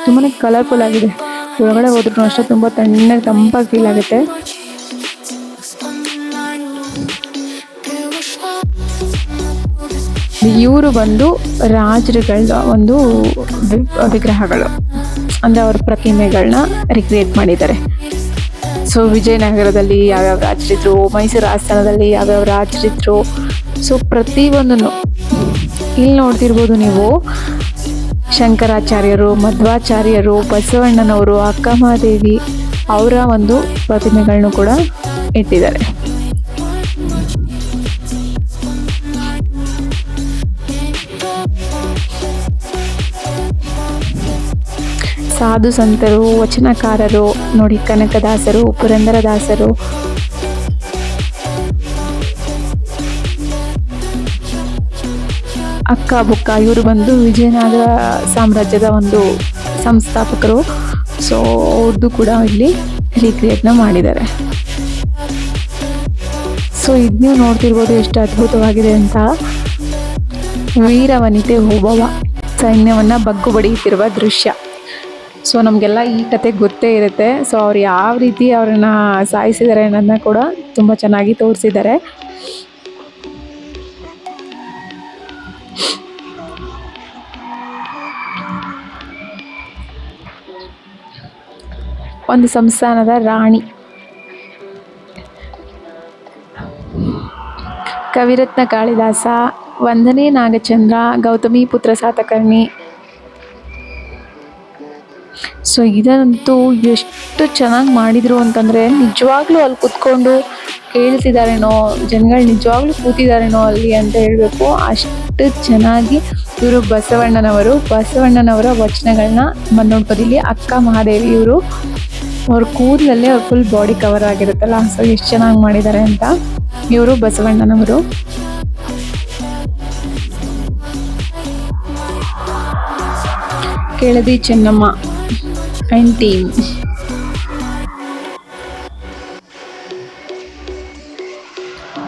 ತುಂಬಾ ಕಲರ್ಫುಲ್ ಆಗಿದೆ. ಒಳಗಡೆ ಹೋದ್ರೂ ಅಷ್ಟೇ ತುಂಬ ತಣ್ಣಗೆ ತಂಪಾಗಿ ಫೀಲ್ ಆಗುತ್ತೆ. ಇವರು ಬಂದು ರಾಜರುಗಳ ಒಂದು ವಿಗ್ರಹಗಳು ಅಂದರೆ ಅವ್ರ ಪ್ರತಿಮೆಗಳನ್ನ ರಿಕ್ರಿಯೇಟ್ ಮಾಡಿದ್ದಾರೆ. ಸೊ ವಿಜಯನಗರದಲ್ಲಿ ಯಾವ್ಯಾವ ರಾಜರಿದ್ರು, ಮೈಸೂರು ಆಸ್ಥಾನದಲ್ಲಿ ಯಾವ್ಯಾವ ರಾಜರಿದ್ರು, ಸೊ ಪ್ರತಿಯೊಂದನ್ನು ಇಲ್ಲಿ ನೋಡ್ತಿರ್ಬೋದು ನೀವು. ಶಂಕರಾಚಾರ್ಯರು, ಮಧ್ವಾಚಾರ್ಯರು, ಬಸವಣ್ಣನವರು, ಅಕ್ಕಮಹಾದೇವಿ ಅವರ ಒಂದು ಪ್ರತಿಮೆಗಳನ್ನು ಕೂಡ ಇಟ್ಟಿದ್ದಾರೆ. ಸಾಧು ಸಂತರು, ವಚನಕಾರರು ನೋಡಿ, ಕನಕದಾಸರು, ಪುರಂದರದಾಸರು, ಅಕ್ಕ ಬುಕ್ಕ ಇವರು ಬಂದು ವಿಜಯನಗರ ಸಾಮ್ರಾಜ್ಯದ ಒಂದು ಸಂಸ್ಥಾಪಕರು. ಸೊ ಅವ್ರದ್ದು ಕೂಡ ಇಲ್ಲಿ ರೀಕ್ರಿಯೇಟ್ನ ಮಾಡಿದ್ದಾರೆ. ಸೊ ಇದು ನೀವು ನೋಡ್ತಿರ್ಬೋದು ಎಷ್ಟು ಅದ್ಭುತವಾಗಿದೆ ಅಂತ. ವೀರವನಿತೆ ಓಬವ್ವ ಸೈನ್ಯವನ್ನು ಬಗ್ಗು ಬಡಿಯುತ್ತಿರುವ ದೃಶ್ಯ. ಸೊ ನಮಗೆಲ್ಲ ಈ ಕತೆ ಗೊತ್ತೇ ಇರುತ್ತೆ. ಸೊ ಅವ್ರು ಯಾವ ರೀತಿ ಅವ್ರನ್ನ ಸಾಯಿಸಿದ್ದಾರೆ ಅನ್ನೋದನ್ನ ಕೂಡ ತುಂಬ ಚೆನ್ನಾಗಿ ತೋರಿಸಿದ್ದಾರೆ. ಒಂದು ಸಂಸ್ಥಾನದ ರಾಣಿ ಕವಿರತ್ನ ಕಾಳಿದಾಸ, ವಂದನೆ ನಾಗಚಂದ್ರ, ಗೌತಮಿ ಪುತ್ರ ಸಾತಕರ್ಣಿ. ಸೊ ಇದಂತೂ ಎಷ್ಟು ಚೆನ್ನಾಗಿ ಮಾಡಿದರು ಅಂತಂದರೆ ನಿಜವಾಗ್ಲೂ ಅಲ್ಲಿ ಕೂತ್ಕೊಂಡು ಕೇಳ್ತಿದ್ದಾರೇನೋ, ಜನಗಳು ನಿಜವಾಗ್ಲೂ ಕೂತಿದ್ದಾರೇನೋ ಅಲ್ಲಿ ಅಂತ ಹೇಳಬೇಕು. ಅಷ್ಟು ಚೆನ್ನಾಗಿ ಇವರು ಬಸವಣ್ಣನವರ ವಚನಗಳನ್ನ ನೋಡ್ಬೋದು. ಇಲ್ಲಿ ಅಕ್ಕ ಮಹಾದೇವಿ ಇವರು ಅವ್ರ ಕೂದಲಲ್ಲೇ ಅವ್ರ ಫುಲ್ ಬಾಡಿ ಕವರ್ ಆಗಿರುತ್ತಲ್ಲ. ಸೊ ಎಷ್ಟು ಚೆನ್ನಾಗಿ ಮಾಡಿದ್ದಾರೆ ಅಂತ. ಇವರು ಬಸವಣ್ಣನವರು. Keladi Chennamma and team.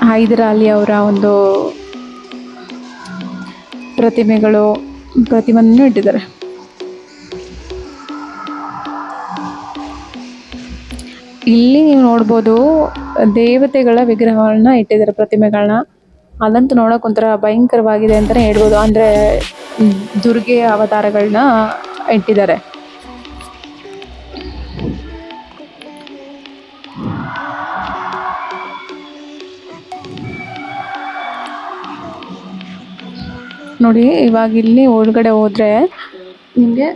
ಹೈದರಾಲಿ ಅವರ ಒಂದು ಪ್ರತಿಮೆಯನ್ನು ಇಟ್ಟಿದ್ದಾರೆ. ಇಲ್ಲಿ ನೀವು ನೋಡ್ಬೋದು ದೇವತೆಗಳ ವಿಗ್ರಹಗಳನ್ನ ಇಟ್ಟಿದ್ದಾರೆ, ಪ್ರತಿಮೆಗಳನ್ನ. ಅದಂತೂ ನೋಡೋಕೆ ಒಂಥರ ಭಯಂಕರವಾಗಿದೆ ಅಂತಲೇ ಹೇಳ್ಬೋದು. ಅಂದರೆ ದುರ್ಗೆ ಅವತಾರಗಳನ್ನ ಇಟ್ಟಿದ್ದಾರೆ. ನೋಡಿ, ಇವಾಗ ಇಲ್ಲಿ ಒಳಗಡೆ ಹೋದರೆ ನಿಮಗೆ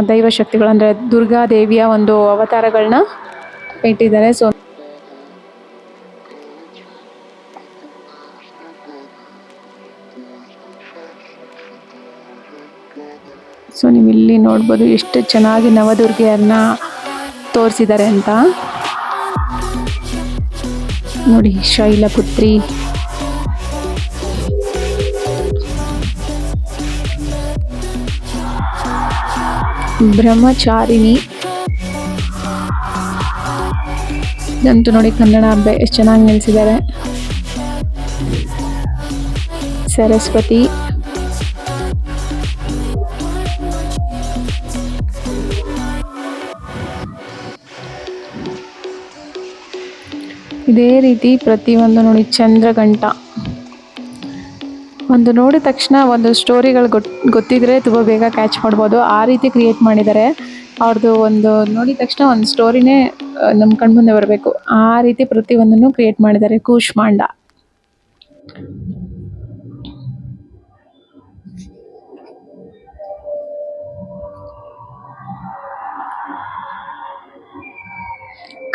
ದೈವಶಕ್ತಿಗಳು ಅಂದರೆ ದುರ್ಗಾದೇವಿಯ ಒಂದು ಅವತಾರಗಳನ್ನ ಇಟ್ಟಿದ್ದಾರೆ. ಸೊ ನೀವು ಇಲ್ಲಿ ನೋಡ್ಬೋದು ಎಷ್ಟು ಚೆನ್ನಾಗಿ ನವದುರ್ಗೆಯರನ್ನ ತೋರಿಸಿದ್ದಾರೆ ಅಂತ ನೋಡಿ. ಶೈಲಪುತ್ರಿ, ಬ್ರಹ್ಮಚಾರಿಣಿ, ಇದಂತೂ ನೋಡಿ ಕನ್ನಡ ಹಬ್ಬ ಎಷ್ಟು ಚೆನ್ನಾಗಿ ನಿಲ್ಲಿಸಿದ್ದಾರೆ. ಸರಸ್ವತಿ, ಇದೇ ರೀತಿ ಪ್ರತಿಯೊಂದು ನೋಡಿ. ಚಂದ್ರಘಂಟ ಒಂದು ನೋಡಿದ ತಕ್ಷಣ ಒಂದು ಸ್ಟೋರಿಗಳು ಗೊತ್ತಿದ್ರೆ ತುಂಬ ಬೇಗ ಕ್ಯಾಚ್ ಮಾಡ್ಬೋದು. ಆ ರೀತಿ ಕ್ರಿಯೇಟ್ ಮಾಡಿದ್ದಾರೆ. ಅವ್ರದ್ದು ಒಂದು ನೋಡಿದ ತಕ್ಷಣ ಒಂದು ಸ್ಟೋರಿನೇ ನಮ್ಮ ಕಣ್ಮುಂದೆ ಬರಬೇಕು, ಆ ರೀತಿ ಪ್ರತಿಯೊಂದನ್ನು ಕ್ರಿಯೇಟ್ ಮಾಡಿದ್ದಾರೆ. ಕೂಷ್ಮಾಂಡ,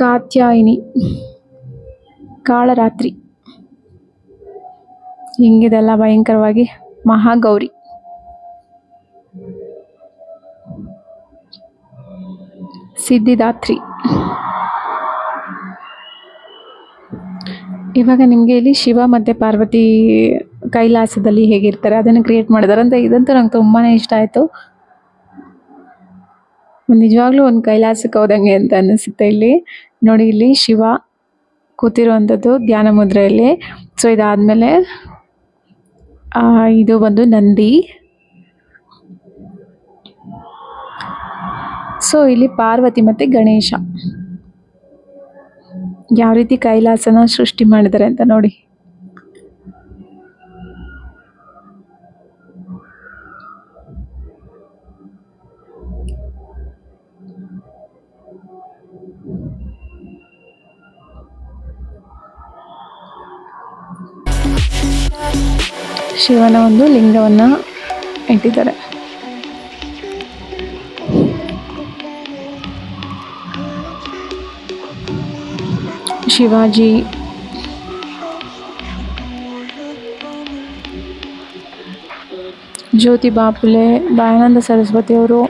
ಕಾತ್ಯಾಯಿನಿ, ಕಾಳರಾತ್ರಿ, ಹಿಂಗಿದೆಲ್ಲ ಭಯಂಕರವಾಗಿ. ಮಹಾಗೌರಿ, ಸಿದ್ಧಿದಾತ್ರಿ. ಇವಾಗ ನಿಮಗೆ ಇಲ್ಲಿ ಶಿವ ಮತ್ತು ಪಾರ್ವತಿ ಕೈಲಾಸದಲ್ಲಿ ಹೇಗಿರ್ತಾರೆ ಅದನ್ನು ಕ್ರಿಯೇಟ್ ಮಾಡಿದ್ದಾರೆ ಅಂತ. ಇದಂತೂ ನಂಗೆ ತುಂಬಾ ಇಷ್ಟ ಆಯಿತು. ನಿಜವಾಗ್ಲೂ ಒಂದು ಕೈಲಾಸಕ್ಕೆ ಹೋದಂಗೆ ಅಂತ ಅನ್ನಿಸುತ್ತೆ. ಇಲ್ಲಿ ನೋಡಿ, ಇಲ್ಲಿ ಶಿವ ಕೂತಿರುವಂಥದ್ದು ಧ್ಯಾನ ಮುದ್ರೆಯಲ್ಲಿ. ಸೊ ಇದಾದ್ಮೇಲೆ ಇದು ಬಂದು ನಂದಿ. ಸೊ ಇಲ್ಲಿ ಪಾರ್ವತಿ ಮತ್ತೆ ಗಣೇಶ ಯಾವ ರೀತಿ ಕೈಲಾಸನ ಸೃಷ್ಟಿ ಮಾಡಿದ್ದಾರೆ ಅಂತ ನೋಡಿ. ಶಿವನ ಒಂದು ಲಿಂಗವನ್ನ ಇಟ್ಟಿದ್ದಾರೆ. ಶಿವಾಜಿ, ಜ್ಯೋತಿಬಾ ಫುಲೆ, ದಯಾನಂದ ಸರಸ್ವತಿ ಅವರು,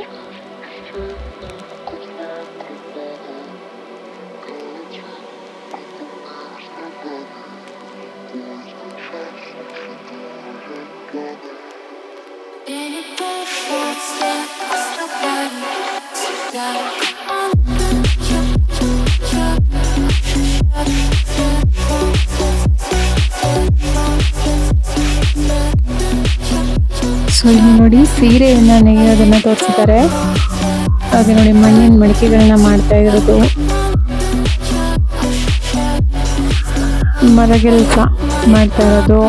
ಸೊ ಇಲ್ಲಿ ನೋಡಿ ಸೀರೆಯನ್ನ ನೇಯೋದನ್ನ ತೋರಿಸಿದ್ದಾರೆ. ಹಾಗೆ ನೋಡಿ ಮಣ್ಣಿನ ಮಡಿಕೆಗಳನ್ನ ಮಾಡ್ತಾ ಇರೋದು, ಮರಗೆಲಸ ಮಾಡ್ತಾ ಇರೋದು,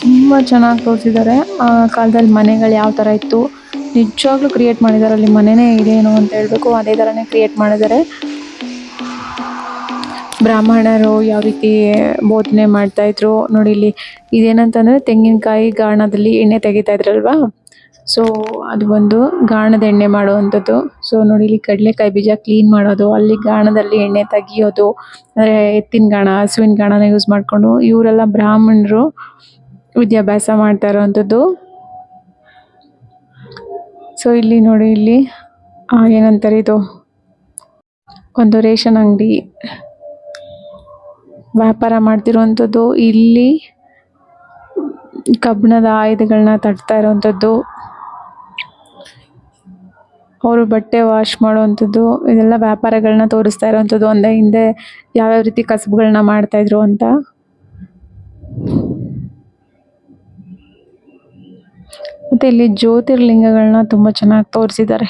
ತುಂಬ ಚೆನ್ನಾಗಿ ತೋರಿಸಿದ್ದಾರೆ. ಆ ಕಾಲದಲ್ಲಿ ಮನೆಗಳು ಯಾವ ಥರ ಇತ್ತು ನಿಜವಾಗ್ಲೂ ಕ್ರಿಯೇಟ್ ಮಾಡಿದ್ದಾರೆ. ಅಲ್ಲಿ ಮನೆನೇ ಇದೇನು ಅಂತ ಹೇಳಬೇಕು, ಅದೇ ಥರನೇ ಕ್ರಿಯೇಟ್ ಮಾಡಿದ್ದಾರೆ. ಬ್ರಾಹ್ಮಣರು ಯಾವ ರೀತಿ ಬೋಧನೆ ಮಾಡ್ತಾಯಿದ್ರು ನೋಡಿ. ಇಲ್ಲಿ ಇದೇನಂತಂದರೆ ತೆಂಗಿನಕಾಯಿ ಗಾಣದಲ್ಲಿ ಎಣ್ಣೆ ತೆಗಿತಾ ಇದ್ರಲ್ವಾ, ಸೊ ಅದು ಒಂದು ಗಾಣದ ಎಣ್ಣೆ ಮಾಡುವಂಥದ್ದು. ಸೊ ನೋಡಿ ಇಲ್ಲಿ ಕಡಲೆಕಾಯಿ ಬೀಜ ಕ್ಲೀನ್ ಮಾಡೋದು, ಅಲ್ಲಿ ಗಾಣದಲ್ಲಿ ಎಣ್ಣೆ ತೆಗಿಯೋದು, ಅಂದರೆ ಎತ್ತಿನ ಗಾಣ ಹಸುವಿನ ಗಾಣನ ಯೂಸ್ ಮಾಡಿಕೊಂಡು ಇವರೆಲ್ಲ ಬ್ರಾಹ್ಮಣರು ವಿದ್ಯಾಭ್ಯಾಸ ಮಾಡ್ತಾ ಇರೋವಂಥದ್ದು. ಸೊ ಇಲ್ಲಿ ನೋಡಿ, ಇಲ್ಲಿ ಏನಂತಾರೆ, ಇದು ಒಂದು ರೇಷನ್ ಅಂಗಡಿ ವ್ಯಾಪಾರ ಮಾಡ್ತಿರುವಂಥದ್ದು. ಇಲ್ಲಿ ಕಬ್ಬಿಣದ ಆಯುಧಗಳನ್ನ ತಟ್ತಾ ಇರೋವಂಥದ್ದು, ಅವರು ಬಟ್ಟೆ ವಾಶ್ ಮಾಡುವಂಥದ್ದು, ಇದೆಲ್ಲ ವ್ಯಾಪಾರಗಳನ್ನ ತೋರಿಸ್ತಾ ಇರೋವಂಥದ್ದು. ಅಂದರೆ ಹಿಂದೆ ಯಾವ್ಯಾವ ರೀತಿ ಕಸಬುಗಳನ್ನ ಮಾಡ್ತಾಯಿದ್ರು ಅಂತ. ಮತ್ತು ಇಲ್ಲಿ ಜ್ಯೋತಿರ್ಲಿಂಗಗಳನ್ನ ತುಂಬ ಚೆನ್ನಾಗಿ ತೋರಿಸಿದ್ದಾರೆ.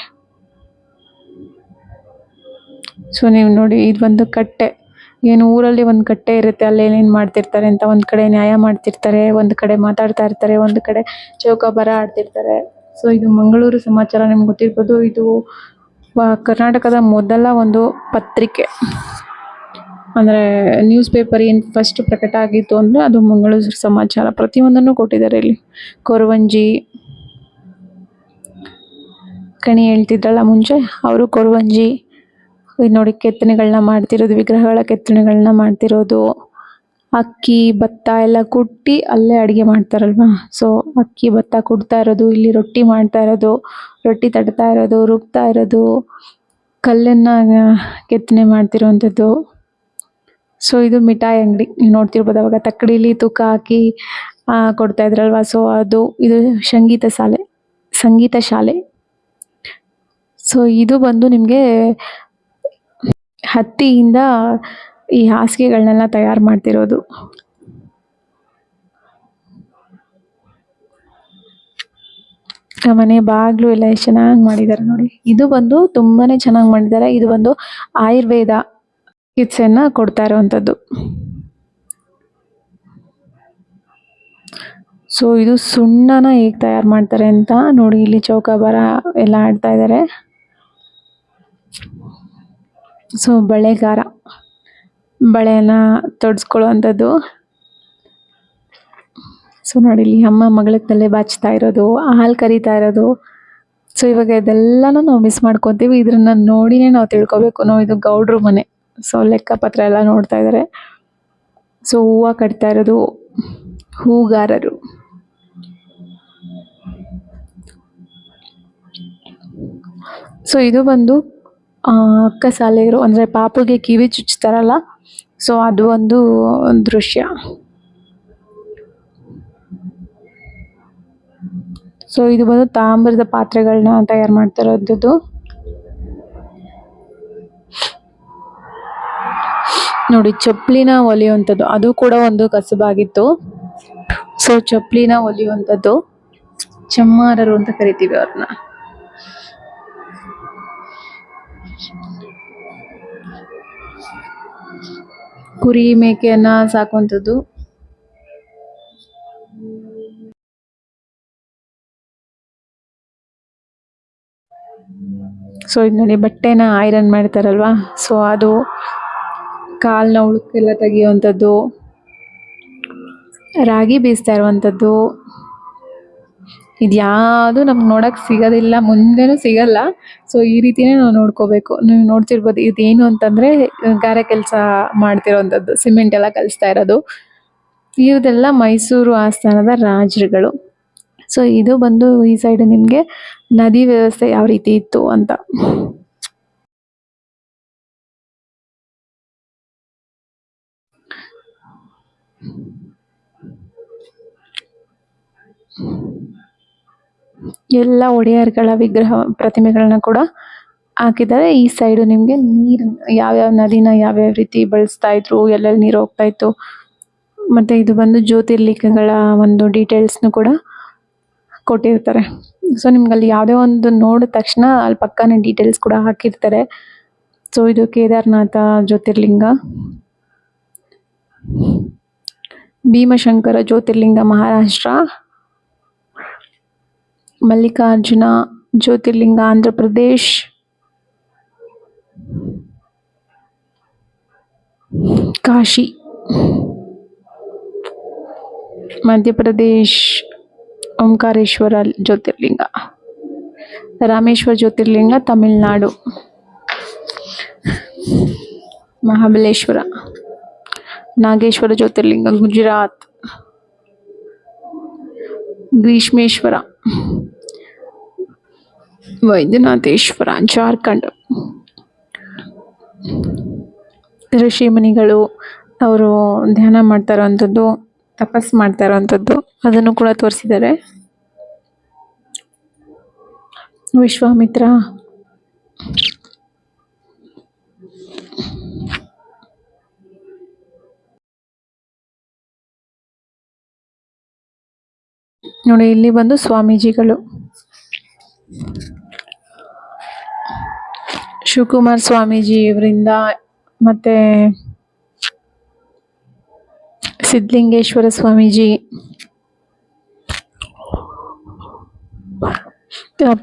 ಸೊ ನೀವು ನೋಡಿ, ಇದು ಒಂದು ಕಟ್ಟೆ. ಏನು ಊರಲ್ಲಿ ಒಂದು ಕಟ್ಟೆ ಇರುತ್ತೆ, ಅಲ್ಲಿ ಏನೇನು ಮಾಡ್ತಿರ್ತಾರೆ ಅಂತ. ಒಂದು ಕಡೆ ನ್ಯಾಯ ಮಾಡ್ತಿರ್ತಾರೆ, ಒಂದು ಕಡೆ ಮಾತಾಡ್ತಾ ಇರ್ತಾರೆ, ಒಂದು ಕಡೆ ಚೌಕಾಬಾರ ಆಡ್ತಿರ್ತಾರೆ. ಸೊ ಇದು ಮಂಗಳೂರು ಸಮಾಚಾರ, ನಿಮ್ಗೆ ಗೊತ್ತಿರ್ಬೋದು. ಇದು ಕರ್ನಾಟಕದ ಮೊದಲ ಒಂದು ಪತ್ರಿಕೆ, ಅಂದರೆ ನ್ಯೂಸ್ ಪೇಪರ್ ಏನು ಫಸ್ಟ್ ಪ್ರಕಟ ಆಗಿತ್ತು ಅಂದರೆ ಅದು ಮಂಗಳೂರು ಸಮಾಚಾರ. ಪ್ರತಿಯೊಂದನ್ನು ಕೊಟ್ಟಿದ್ದಾರೆ ಇಲ್ಲಿ. ಕೊರವಂಜಿ ಕಣಿ ಹೇಳ್ತಿದ್ರಲ್ಲ ಮುಂಚೆ, ಅವರು ಕೊರವಂಜಿ. ಇದು ನೋಡಿ ಕೆತ್ತನೆಗಳನ್ನ ಮಾಡ್ತಿರೋದು, ವಿಗ್ರಹಗಳ ಕೆತ್ತನೆಗಳನ್ನ ಮಾಡ್ತಿರೋದು. ಅಕ್ಕಿ ಭತ್ತ ಎಲ್ಲ ಕುಟ್ಟಿ ಅಲ್ಲೇ ಅಡುಗೆ ಮಾಡ್ತಾರಲ್ವ, ಸೊ ಅಕ್ಕಿ ಭತ್ತ ಕುಟ್ತಾ ಇರೋದು, ಇಲ್ಲಿ ರೊಟ್ಟಿ ಮಾಡ್ತಾ ಇರೋದು, ರೊಟ್ಟಿ ತಟ್ತಾ ಇರೋದು, ರುಬ್ತಾ ಇರೋದು, ಕಲ್ಲನ್ನು ಕೆತ್ತನೆ ಮಾಡ್ತಿರೋವಂಥದ್ದು. ಸೊ ಇದು ಮಿಠಾಯಿ ಅಂಗಡಿ, ನೀವು ನೋಡ್ತಿರ್ಬೋದು. ಅವಾಗ ತಕ್ಕಡಿಲಿ ತೂಕ ಹಾಕಿ ಕೊಡ್ತಾ ಇದ್ರಲ್ವ, ಸೊ ಅದು. ಇದು ಸಂಗೀತ ಶಾಲೆ. ಸೊ ಇದು ಬಂದು ನಿಮಗೆ ಹತ್ತಿಯಿಂದ ಈ ಹಾಸಿಗೆಗಳನ್ನೆಲ್ಲ ತಯಾರು ಮಾಡ್ತಿರೋದು. ಮನೆ ಬಾಗಿಲು ಎಲ್ಲ ಎಷ್ಟು ಚೆನ್ನಾಗಿ ಮಾಡಿದ್ದಾರೆ ನೋಡಿ. ಇದು ಬಂದು ತುಂಬಾನೇ ಚೆನ್ನಾಗಿ ಮಾಡಿದ್ದಾರೆ. ಇದು ಬಂದು ಆಯುರ್ವೇದ ಚಿಕಿತ್ಸೆಯನ್ನ ಕೊಡ್ತಾ ಇರುವಂಥದ್ದು. ಸೊ ಇದು ಸುಣ್ಣನ ಹೇಗೆ ತಯಾರು ಮಾಡ್ತಾರೆ ಅಂತ ನೋಡಿ. ಇಲ್ಲಿ ಚೌಕಾಬಾರ ಎಲ್ಲ ಆಡ್ತಾ ಇದ್ದಾರೆ. ಸೊ ಬಳೆಗಾರ, ಬಳೆನ ತೊಡಸ್ಕೊಳ್ಳುವಂಥದ್ದು. ಸೊ ನೋಡಿ, ಇಲ್ಲಿ ಅಮ್ಮ ಮಗಳಿಗೆ ತಲೆ ಬಾಚ್ತಾ ಇರೋದು, ಹಾಲು ಕರಿತಾ ಇರೋದು. ಸೊ ಇವಾಗ ಇದೆಲ್ಲನೂ ನಾವು ಮಿಸ್ ಮಾಡ್ಕೊತೀವಿ. ಇದನ್ನ ನೋಡಿನೇ ನಾವು ತಿಳ್ಕೊಬೇಕು. ಇದು ಗೌಡ್ರು ಮನೆ. ಸೊ ಲೆಕ್ಕಪತ್ರ ಎಲ್ಲ ನೋಡ್ತಾ ಇದ್ದಾರೆ. ಸೊ ಹೂವು ಕಟ್ತಾ ಇರೋದು ಹೂಗಾರರು. ಸೊ ಇದು ಬಂದು ಅಕ್ಕಸಾಲಿಗರು, ಅಂದರೆ ಪಾಪುಗೆ ಕಿವಿ ಚುಚ್ತಾರಲ್ಲ, ಸೊ ಅದು ಒಂದು ದೃಶ್ಯ. ಸೊ ಇದು ಬಂದು ತಾಮ್ರದ ಪಾತ್ರೆಗಳನ್ನ ತಯಾರು ಮಾಡ್ತಿರೋದು. ನೋಡಿ, ಚಪ್ಪಲಿನ ಹೊಲಿಯುವಂಥದ್ದು, ಅದು ಕೂಡ ಒಂದು ಕಸುಬಾಗಿತ್ತು. ಸೊ ಚಪ್ಪಲಿನ ಹೊಲಿಯುವಂಥದ್ದು, ಚಮ್ಮಾರರು ಅಂತ ಕರಿತೀವಿ ಅವ್ರನ್ನ. ಕುರಿ ಮೇಕೆಯನ್ನ ಸಾಕುವಂಥದ್ದು. ಸೊ ಇದು ನೋಡಿ, ಬಟ್ಟೆನ ಐರನ್ ಮಾಡ್ತಾರಲ್ವಾ, ಸೊ ಅದು ಕಾಲ್ನ ಉಳುಕೆಲ್ಲ ತೆಗಿಯುವಂಥದ್ದು, ರಾಗಿ ಬೀಸ್ತಾ ಇರುವಂಥದ್ದು. ಇದ್ಯಾವುದು ನಮ್ಗೆ ನೋಡಕ್ ಸಿಗೋದಿಲ್ಲ, ಮುಂದೆನೂ ಸಿಗಲ್ಲ. ಸೊ ಈ ರೀತಿನೇ ನಾವು ನೋಡ್ಕೋಬೇಕು. ನೀವು ನೋಡ್ತಿರ್ಬೋದು, ಇದೇನು ಅಂತಂದ್ರೆ ಗಾರೆ ಕೆಲಸ ಮಾಡ್ತಿರೋವಂಥದ್ದು, ಸಿಮೆಂಟ್ ಎಲ್ಲ ಕಲಿಸ್ತಾ ಇರೋದು. ಇದೆಲ್ಲ ಮೈಸೂರು ಆಸ್ಥಾನದ ರಾಜರುಗಳು. ಸೊ ಇದು ಬಂದು ಈ ಸೈಡ್ ನಿಮ್ಗೆ ನದಿ ವ್ಯವಸ್ಥೆ ಯಾವ ರೀತಿ ಇತ್ತು ಅಂತ. ಎಲ್ಲ ಒಡೆಯರ್ಗಳ ವಿಗ್ರಹ ಪ್ರತಿಮೆಗಳನ್ನ ಕೂಡ ಹಾಕಿದ್ದಾರೆ. ಈ ಸೈಡ್ ನಿಮ್ಗೆ ನೀರು, ಯಾವ್ಯಾವ ನದಿನ ಯಾವ್ಯಾವ ರೀತಿ ಬಳಸ್ತಾ ಇದ್ರು, ಎಲ್ಲೆಲ್ಲಿ ನೀರು ಹೋಗ್ತಾ ಇತ್ತು, ಮತ್ತೆ ಇದು ಬಂದು ಜ್ಯೋತಿರ್ಲಿಂಗಗಳ ಒಂದು ಡೀಟೇಲ್ಸ್ನು ಕೂಡ ಕೊಟ್ಟಿರ್ತಾರೆ. ಸೊ ನಿಮ್ಗೆ ಅಲ್ಲಿ ಯಾವುದೇ ಒಂದು ನೋಡಿದ ತಕ್ಷಣ ಅಲ್ಲಿ ಪಕ್ಕನೇ ಡೀಟೇಲ್ಸ್ ಕೂಡ ಹಾಕಿರ್ತಾರೆ. ಸೊ ಇದು ಕೇದಾರನಾಥ ಜ್ಯೋತಿರ್ಲಿಂಗ, ಭೀಮಶಂಕರ ಜ್ಯೋತಿರ್ಲಿಂಗ ಮಹಾರಾಷ್ಟ್ರ, ಮಲ್ಲಿಕಾರ್ಜುನ ಜ್ಯೋತಿರ್ಲಿಂಗ ಆಂಧ್ರ ಪ್ರದೇಶ್, ಕಾಶಿ ಮಧ್ಯಪ್ರದೇಶ್, ಓಂಕಾರೇಶ್ವರ ಜ್ಯೋತಿರ್ಲಿಂಗ, ರಾಮೇಶ್ವರ ಜ್ಯೋತಿರ್ಲಿಂಗ ತಮಿಳುನಾಡು, ಮಹಾಬಲೇಶ್ವರ, ನಾಗೇಶ್ವರ ಜ್ಯೋತಿರ್ಲಿಂಗ ಗುಜರಾತ್, ಗ್ರೀಷ್ಮೇಶ್ವರ, ವೈದ್ಯನಾಥೇಶ್ವರ ಜಾರ್ಖಂಡ್. ಋಷಿ ಮುನಿಗಳು ಅವರು ಧ್ಯಾನ ಮಾಡ್ತಾ ಇರೋವಂಥದ್ದು, ತಪಸ್ ಮಾಡ್ತಾ ಇರೋವಂಥದ್ದು, ಅದನ್ನು ಕೂಡ ತೋರಿಸಿದ್ದಾರೆ. ವಿಶ್ವಾಮಿತ್ರ, ನೋಡಿ ಇಲ್ಲಿ ಬಂದು ಸ್ವಾಮೀಜಿಗಳು, ಶಿವಕುಮಾರ್ ಸ್ವಾಮೀಜಿ ಇವರಿಂದ, ಮತ್ತೆ ಸಿದ್ಧಲಿಂಗೇಶ್ವರ ಸ್ವಾಮೀಜಿ,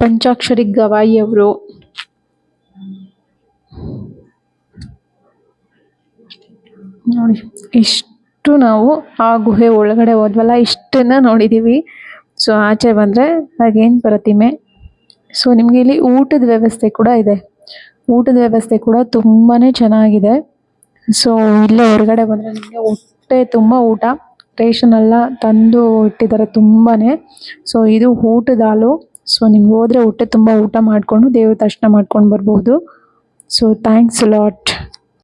ಪಂಚಾಕ್ಷರಿ ಗವಾಯಿ ಅವರು, ನೋಡಿ ಇಷ್ಟು ನಾವು ಆ ಗುಹೆ ಒಳಗಡೆ ಹೋದ್ವಲ್ಲ, ಇಷ್ಟನ್ನ ನೋಡಿದೀವಿ. ಸೊ ಆಚೆ ಬಂದ್ರೆ ಹಾಗೇನು ಪ್ರತಿಮೆ. ಸೊ ನಿಮ್ಗೆ ಇಲ್ಲಿ ಊಟದ ವ್ಯವಸ್ಥೆ ಕೂಡ ಇದೆ. ಊಟದ ವ್ಯವಸ್ಥೆ ಕೂಡ ತುಂಬಾನೇ ಚೆನ್ನಾಗಿದೆ. ಸೊ ಇಲ್ಲೇ ಹೊರಗಡೆ ಬಂದ್ರೆ ನಿಮಗೆ ಹೊಟ್ಟೆ ತುಂಬ ಊಟ, ರೇಷನ್ ಎಲ್ಲ ತಂದು ಇಟ್ಟಿದ್ದಾರೆ ತುಂಬಾನೇ. ಸೊ ಇದು ಊಟದ ಹಾಲು. ಸೊ ನಿಮ್ಗೆ ಹೋದ್ರೆ ಹೊಟ್ಟೆ ತುಂಬ ಊಟ ಮಾಡಿಕೊಂಡು ದೇವ್ರ ದರ್ಶನ ಮಾಡ್ಕೊಂಡು ಬರ್ಬೋದು. So thanks lot.